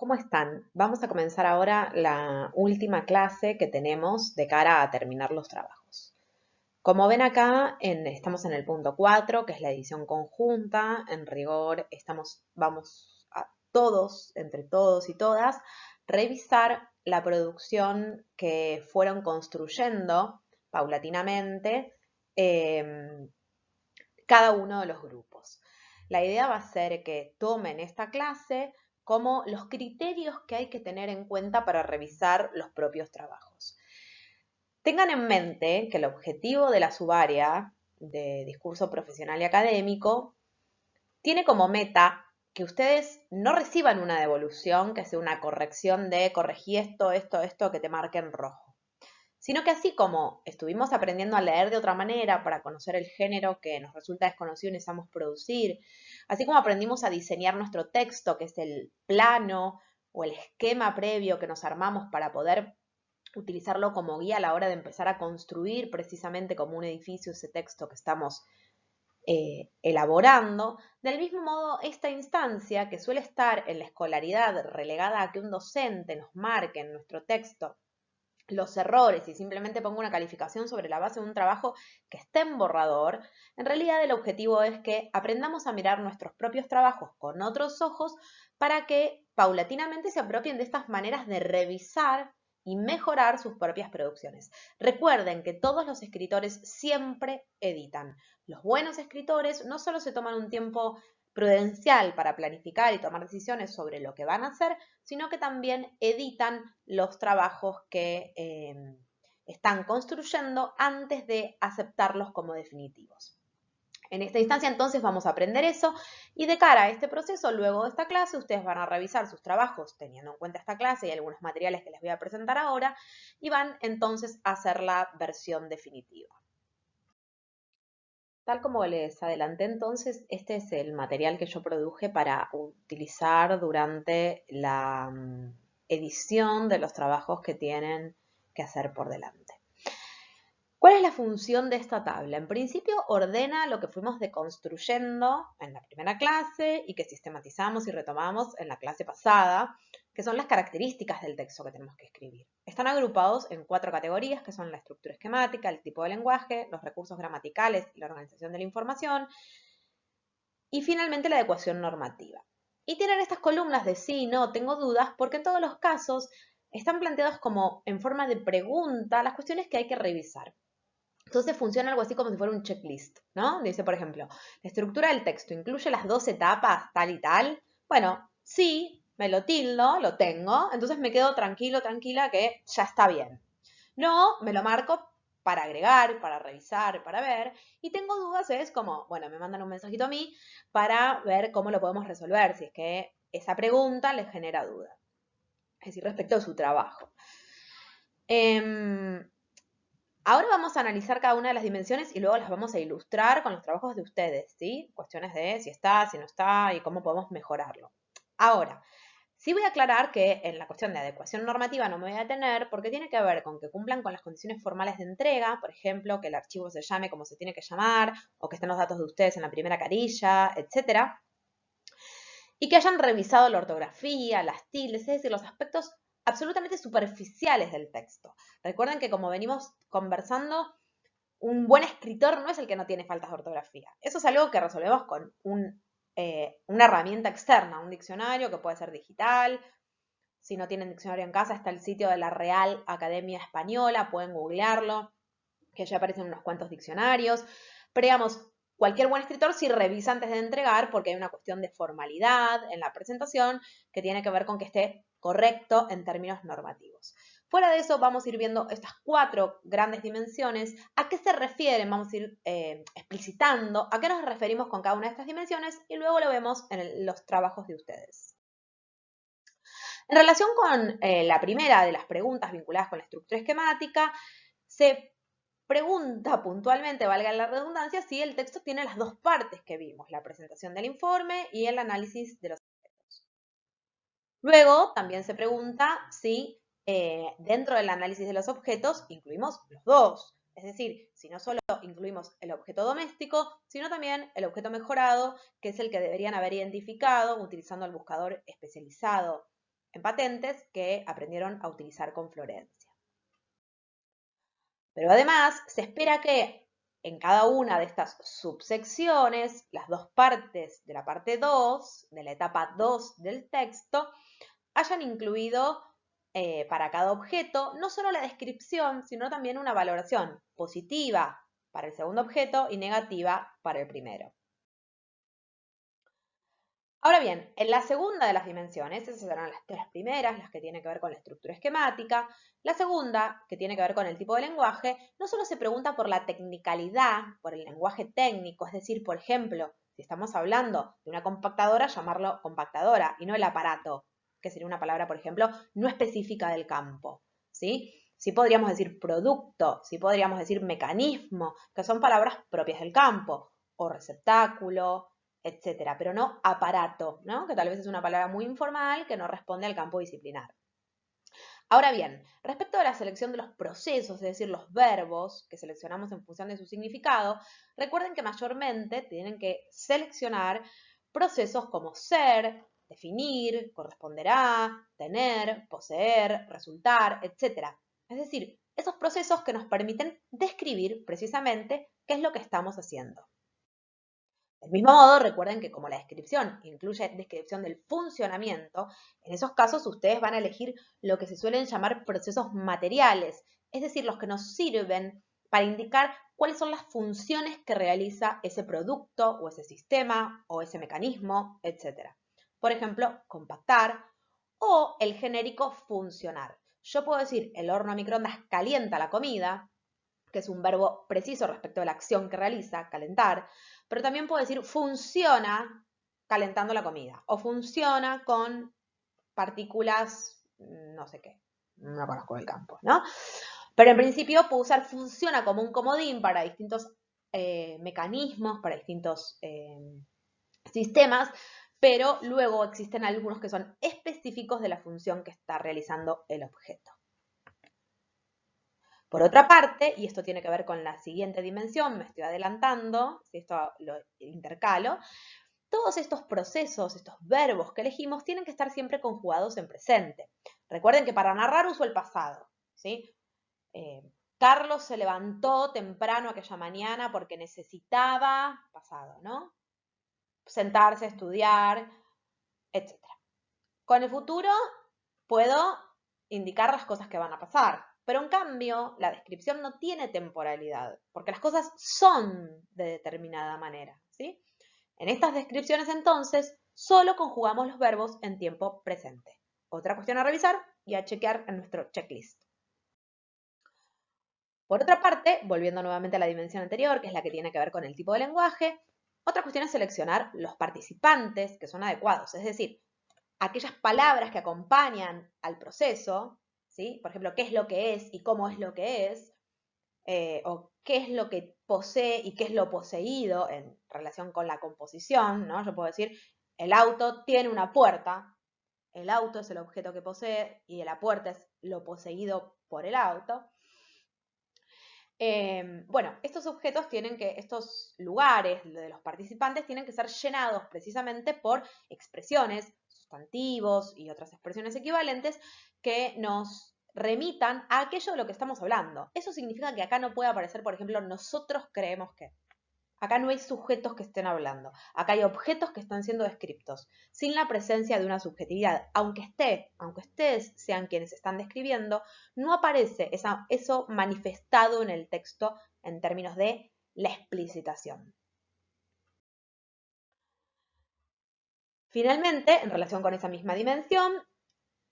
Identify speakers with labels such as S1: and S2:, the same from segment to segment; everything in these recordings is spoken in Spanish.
S1: ¿Cómo están? Vamos a comenzar ahora la última clase que tenemos de cara a terminar los trabajos. Como ven acá, estamos en el punto 4, que es la edición conjunta. En rigor, vamos a todos, entre todos y todas, revisar la producción que fueron construyendo paulatinamente cada uno de los grupos. La idea va a ser que tomen esta clase como los criterios que hay que tener en cuenta para revisar los propios trabajos. Tengan en mente que el objetivo de la subárea de discurso profesional y académico tiene como meta que ustedes no reciban una devolución, que sea una corrección de corregí esto, que te marque en rojo, sino que así como estuvimos aprendiendo a leer de otra manera para conocer el género que nos resulta desconocido y necesitamos producir, así como aprendimos a diseñar nuestro texto, que es el plano o el esquema previo que nos armamos para poder utilizarlo como guía a la hora de empezar a construir precisamente como un edificio ese texto que estamos elaborando. Del mismo modo, esta instancia que suele estar en la escolaridad relegada a que un docente nos marque en nuestro texto los errores y simplemente pongo una calificación sobre la base de un trabajo que esté en borrador, en realidad el objetivo es que aprendamos a mirar nuestros propios trabajos con otros ojos para que paulatinamente se apropien de estas maneras de revisar y mejorar sus propias producciones. Recuerden que todos los escritores siempre editan. Los buenos escritores no solo se toman un tiempo prudencial para planificar y tomar decisiones sobre lo que van a hacer, sino que también editan los trabajos que están construyendo antes de aceptarlos como definitivos. En esta instancia entonces vamos a aprender eso y de cara a este proceso, luego de esta clase, ustedes van a revisar sus trabajos teniendo en cuenta esta clase y algunos materiales que les voy a presentar ahora y van entonces a hacer la versión definitiva. Tal como les adelanté entonces, este es el material que yo produje para utilizar durante la edición de los trabajos que tienen que hacer por delante. ¿Cuál es la función de esta tabla? En principio ordena lo que fuimos deconstruyendo en la primera clase y que sistematizamos y retomamos en la clase pasada, que son las características del texto que tenemos que escribir. Están agrupados en 4 categorías, que son la estructura esquemática, el tipo de lenguaje, los recursos gramaticales y la organización de la información, y finalmente la adecuación normativa. Y tienen estas columnas de sí, no, tengo dudas, porque en todos los casos están planteados como en forma de pregunta las cuestiones que hay que revisar. Entonces funciona algo así como si fuera un checklist, ¿no? Dice, por ejemplo, la estructura del texto incluye las 2 etapas, tal y tal. Bueno, sí, me lo tildo, lo tengo, entonces me quedo tranquilo, tranquila que ya está bien. No, me lo marco para agregar, para revisar, para ver. Y tengo dudas, es como, bueno, me mandan un mensajito a mí para ver cómo lo podemos resolver, si es que esa pregunta les genera duda. Es decir, respecto de su trabajo. Ahora vamos a analizar cada una de las dimensiones y luego las vamos a ilustrar con los trabajos de ustedes, ¿sí? Cuestiones de si está, si no está y cómo podemos mejorarlo. Ahora, sí voy a aclarar que en la cuestión de adecuación normativa no me voy a detener porque tiene que ver con que cumplan con las condiciones formales de entrega, por ejemplo, que el archivo se llame como se tiene que llamar o que estén los datos de ustedes en la primera carilla, etcétera, y que hayan revisado la ortografía, las tildes, es decir, los aspectos absolutamente superficiales del texto. Recuerden que como venimos conversando, un buen escritor no es el que no tiene faltas de ortografía. Eso es algo que resolvemos con una herramienta externa, un diccionario que puede ser digital. Si no tienen diccionario en casa, está el sitio de la Real Academia Española, pueden googlearlo, que ya aparecen unos cuantos diccionarios. Pero digamos, cualquier buen escritor sí revisa antes de entregar porque hay una cuestión de formalidad en la presentación que tiene que ver con que esté correcto en términos normativos. Fuera de eso, vamos a ir viendo estas 4 grandes dimensiones, a qué se refieren, vamos a ir explicitando a qué nos referimos con cada una de estas dimensiones y luego lo vemos en los trabajos de ustedes. En relación con la primera de las preguntas vinculadas con la estructura esquemática, se pregunta puntualmente, valga la redundancia, si el texto tiene las 2 partes que vimos, la presentación del informe y el análisis de los objetos. Luego, también se pregunta si dentro del análisis de los objetos incluimos los 2. Es decir, si no solo incluimos el objeto doméstico, sino también el objeto mejorado, que es el que deberían haber identificado utilizando el buscador especializado en patentes que aprendieron a utilizar con Florencia. Pero además se espera que en cada una de estas subsecciones, las dos partes de la parte 2, de la etapa 2 del texto, hayan incluido para cada objeto no solo la descripción, sino también una valoración positiva para el segundo objeto y negativa para el primero. Ahora bien, en la segunda de las dimensiones, esas serán las tres primeras, las que tienen que ver con la estructura esquemática. La segunda, que tiene que ver con el tipo de lenguaje, no solo se pregunta por la tecnicalidad, por el lenguaje técnico, es decir, por ejemplo, si estamos hablando de una compactadora, llamarlo compactadora y no el aparato, que sería una palabra, por ejemplo, no específica del campo, ¿sí? Sí podríamos decir producto, sí podríamos decir mecanismo, que son palabras propias del campo, o receptáculo, etcétera, pero no aparato, ¿no? Que tal vez es una palabra muy informal que no responde al campo disciplinar. Ahora bien, respecto a la selección de los procesos, es decir, los verbos que seleccionamos en función de su significado, recuerden que mayormente tienen que seleccionar procesos como ser, definir, corresponder a, tener, poseer, resultar, etcétera. Es decir, esos procesos que nos permiten describir precisamente qué es lo que estamos haciendo. Del mismo modo, recuerden que como la descripción incluye descripción del funcionamiento, en esos casos ustedes van a elegir lo que se suelen llamar procesos materiales, es decir, los que nos sirven para indicar cuáles son las funciones que realiza ese producto o ese sistema o ese mecanismo, etc. Por ejemplo, compactar o el genérico funcionar. Yo puedo decir, el horno a microondas calienta la comida, que es un verbo preciso respecto a la acción que realiza, calentar, pero también puedo decir funciona calentando la comida o funciona con partículas, no sé qué, no conozco el campo, ¿no? Pero en principio puedo usar funciona como un comodín para distintos mecanismos, para distintos sistemas, pero luego existen algunos que son específicos de la función que está realizando el objeto. Por otra parte, y esto tiene que ver con la siguiente dimensión, me estoy adelantando, si esto lo intercalo, todos estos procesos, estos verbos que elegimos, tienen que estar siempre conjugados en presente. Recuerden que para narrar uso el pasado, ¿sí? Carlos se levantó temprano aquella mañana porque necesitaba, pasado, ¿no? Sentarse, estudiar, etc. Con el futuro puedo indicar las cosas que van a pasar, pero en cambio la descripción no tiene temporalidad, porque las cosas son de determinada manera, ¿sí? En estas descripciones entonces solo conjugamos los verbos en tiempo presente. Otra cuestión a revisar y a chequear en nuestro checklist. Por otra parte, volviendo nuevamente a la dimensión anterior, que es la que tiene que ver con el tipo de lenguaje, otra cuestión es seleccionar los participantes que son adecuados, es decir, aquellas palabras que acompañan al proceso, ¿sí? Por ejemplo, qué es lo que es y cómo es lo que es, o qué es lo que posee y qué es lo poseído en relación con la composición, ¿no? Yo puedo decir, el auto tiene una puerta, el auto es el objeto que posee y la puerta es lo poseído por el auto. Bueno, estos objetos estos lugares de los participantes tienen que ser llenados precisamente por expresiones, sustantivos y otras expresiones equivalentes que nos remitan a aquello de lo que estamos hablando. Eso significa que acá no puede aparecer, por ejemplo, nosotros creemos que. Acá no hay sujetos que estén hablando, acá hay objetos que están siendo descriptos, sin la presencia de una subjetividad. Aunque ustedes sean quienes están describiendo, no aparece eso manifestado en el texto en términos de la explicitación. Finalmente, en relación con esa misma dimensión,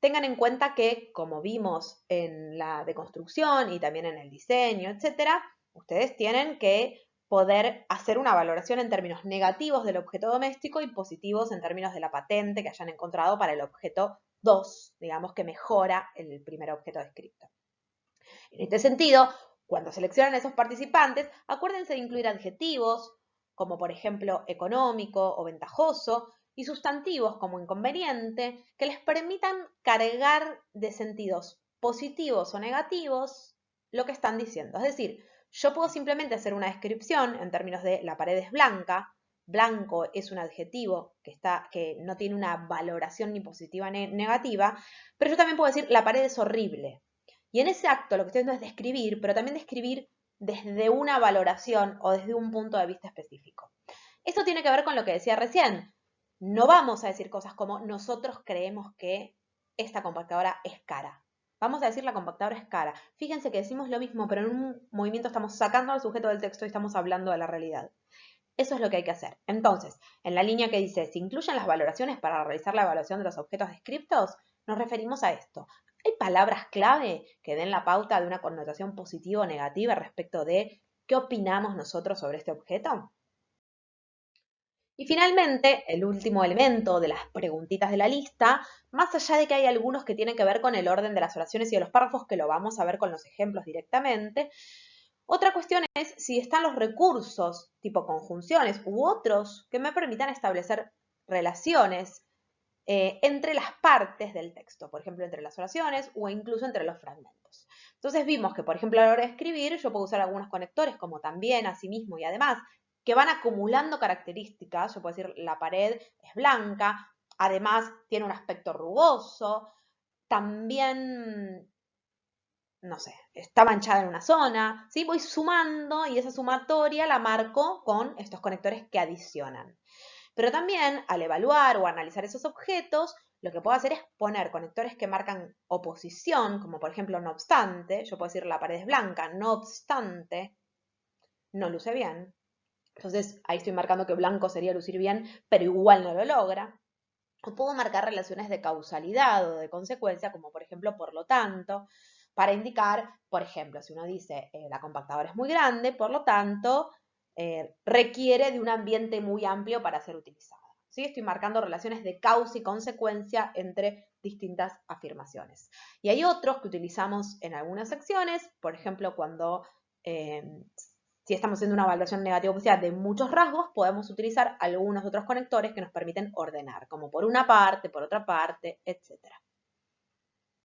S1: tengan en cuenta que, como vimos en la deconstrucción y también en el diseño, etcétera, ustedes tienen que poder hacer una valoración en términos negativos del objeto doméstico y positivos en términos de la patente que hayan encontrado para el objeto 2, digamos que mejora el primer objeto descrito. En este sentido, cuando seleccionan a esos participantes, acuérdense de incluir adjetivos, como por ejemplo económico o ventajoso, y sustantivos como inconveniente, que les permitan cargar de sentidos positivos o negativos lo que están diciendo. Es decir, yo puedo simplemente hacer una descripción en términos de la pared es blanca blanco es un adjetivo que no tiene una valoración ni positiva ni negativa, pero yo también puedo decir la pared es horrible. Y en ese acto lo que estoy haciendo es describir, pero también describir desde una valoración o desde un punto de vista específico. Esto tiene que ver con lo que decía recién. No vamos a decir cosas como nosotros creemos que esta compactadora es cara. Vamos a decir la compactadora es cara. Fíjense que decimos lo mismo, pero en un movimiento estamos sacando al sujeto del texto y estamos hablando de la realidad. Eso es lo que hay que hacer. Entonces, en la línea que dice, ¿se incluyen las valoraciones para realizar la evaluación de los objetos descriptos? Nos referimos a esto. ¿Hay palabras clave que den la pauta de una connotación positiva o negativa respecto de qué opinamos nosotros sobre este objeto? Y finalmente, el último elemento de las preguntitas de la lista, más allá de que hay algunos que tienen que ver con el orden de las oraciones y de los párrafos, que lo vamos a ver con los ejemplos directamente, otra cuestión es si están los recursos, tipo conjunciones, u otros que me permitan establecer relaciones entre las partes del texto, por ejemplo, entre las oraciones o incluso entre los fragmentos. Entonces vimos que, por ejemplo, a la hora de escribir, yo puedo usar algunos conectores como también, asimismo y además, que van acumulando características. Yo puedo decir, la pared es blanca, además tiene un aspecto rugoso, también, no sé, está manchada en una zona, ¿sí? Voy sumando y esa sumatoria la marco con estos conectores que adicionan. Pero también al evaluar o analizar esos objetos, lo que puedo hacer es poner conectores que marcan oposición, como por ejemplo no obstante. Yo puedo decir la pared es blanca, no obstante, no luce bien. Entonces ahí estoy marcando que blanco sería lucir bien, pero igual no lo logra. O puedo marcar relaciones de causalidad o de consecuencia, como por ejemplo por lo tanto, para indicar, por ejemplo, si uno dice la compactadora es muy grande, por lo tanto, requiere de un ambiente muy amplio para ser utilizada. ¿Sí? Estoy marcando relaciones de causa y consecuencia entre distintas afirmaciones. Y hay otros que utilizamos en algunas secciones, por ejemplo, cuando si estamos haciendo una evaluación negativa o positiva de muchos rasgos, podemos utilizar algunos otros conectores que nos permiten ordenar, como por una parte, por otra parte, etc.